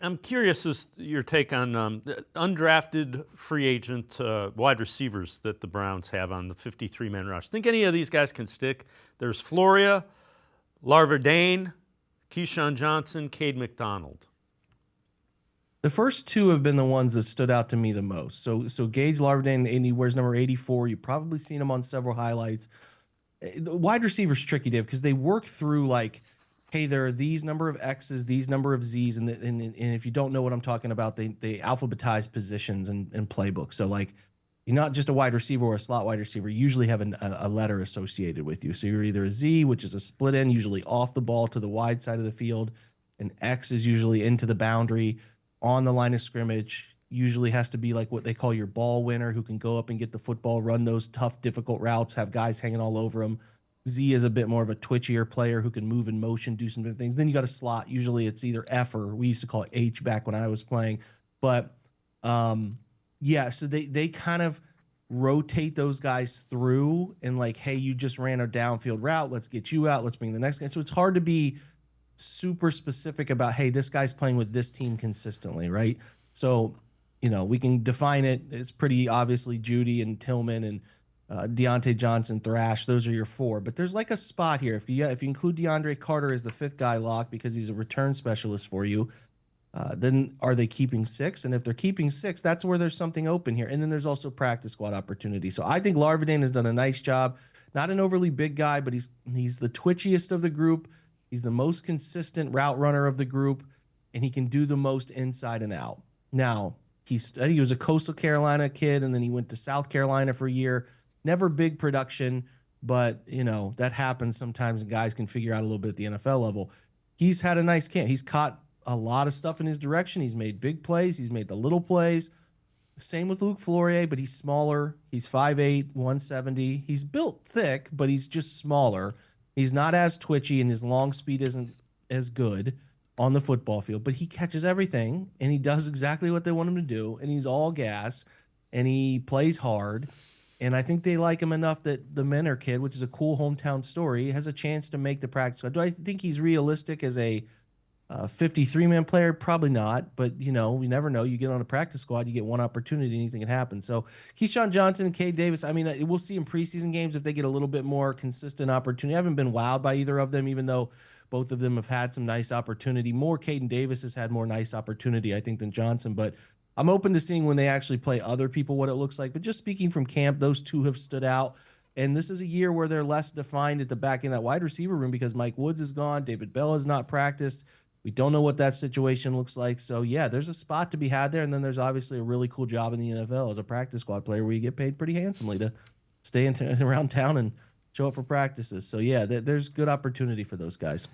I'm curious as to your take on the undrafted free agent wide receivers that the Browns have on the 53-man rush. Think any of these guys can stick? There's Floria, Larverdane, Keyshawn Johnson, Cade McDonald. The first two have been the ones that stood out to me the most. So Gage Larverdane, and he wears number 84. You've probably seen him on several highlights. The wide receivers tricky, Dave, because they work through like, hey, there are these number of X's, these number of Z's, and if you don't know what I'm talking about, they alphabetize positions and playbooks. So like, you're not just a wide receiver or a slot wide receiver. You usually have a letter associated with you. So you're either a Z, which is a split end, usually off the ball to the wide side of the field. An X is usually into the boundary on the line of scrimmage. Usually has to be like what they call your ball winner, who can go up and get the football, run those tough, difficult routes, have guys hanging all over them. Z is a bit more of a twitchier player who can move in motion, do some different things. Then you got a slot. Usually it's either F or we used to call it H back when I was playing. But yeah, so they kind of rotate those guys through and like, hey, you just ran a downfield route. Let's get you out. Let's bring the next guy. So it's hard to be super specific about, hey, this guy's playing with this team consistently, right? So, we can define it. It's pretty obviously Judy and Tillman and Deontay Johnson, Thrash. Those are your four. But there's like a spot here. If you include DeAndre Carter as the fifth guy lock because he's a return specialist for you, then are they keeping six? And if they're keeping six, that's where there's something open here. And then there's also practice squad opportunity. So I think Larverdane has done a nice job. Not an overly big guy, but he's the twitchiest of the group. He's the most consistent route runner of the group, and he can do the most inside and out. Now, he was a Coastal Carolina kid, and then he went to South Carolina for a year. Never big production, but that happens sometimes, and guys can figure out a little bit at the NFL level. He's had a nice camp. He's caught a lot of stuff in his direction. He's made big plays. He's made the little plays. Same with Luke Flourier, but he's smaller. He's 5'8", 170. He's built thick, but he's just smaller. He's not as twitchy, and his long speed isn't as good on the football field, but he catches everything, and he does exactly what they want him to do, and he's all gas, and he plays hard. And I think they like him enough that the Menor kid, which is a cool hometown story, has a chance to make the practice squad. Do I think he's realistic as a 53-man player? Probably not, but we never know. You get on a practice squad, you get one opportunity, anything can happen. So Keyshawn Johnson and Cade Davis, I mean, we'll see in preseason games if they get a little bit more consistent opportunity. I haven't been wowed by either of them, even though both of them have had some nice opportunity. More Caden Davis has had more nice opportunity, I think, than Johnson, but I'm open to seeing when they actually play other people what it looks like. But just speaking from camp, those two have stood out. And this is a year where they're less defined at the back in that wide receiver room because Mike Woods is gone. David Bell has not practiced. We don't know what that situation looks like. So, yeah, there's a spot to be had there. And then there's obviously a really cool job in the NFL as a practice squad player where you get paid pretty handsomely to stay around town and show up for practices. So, yeah, there's good opportunity for those guys.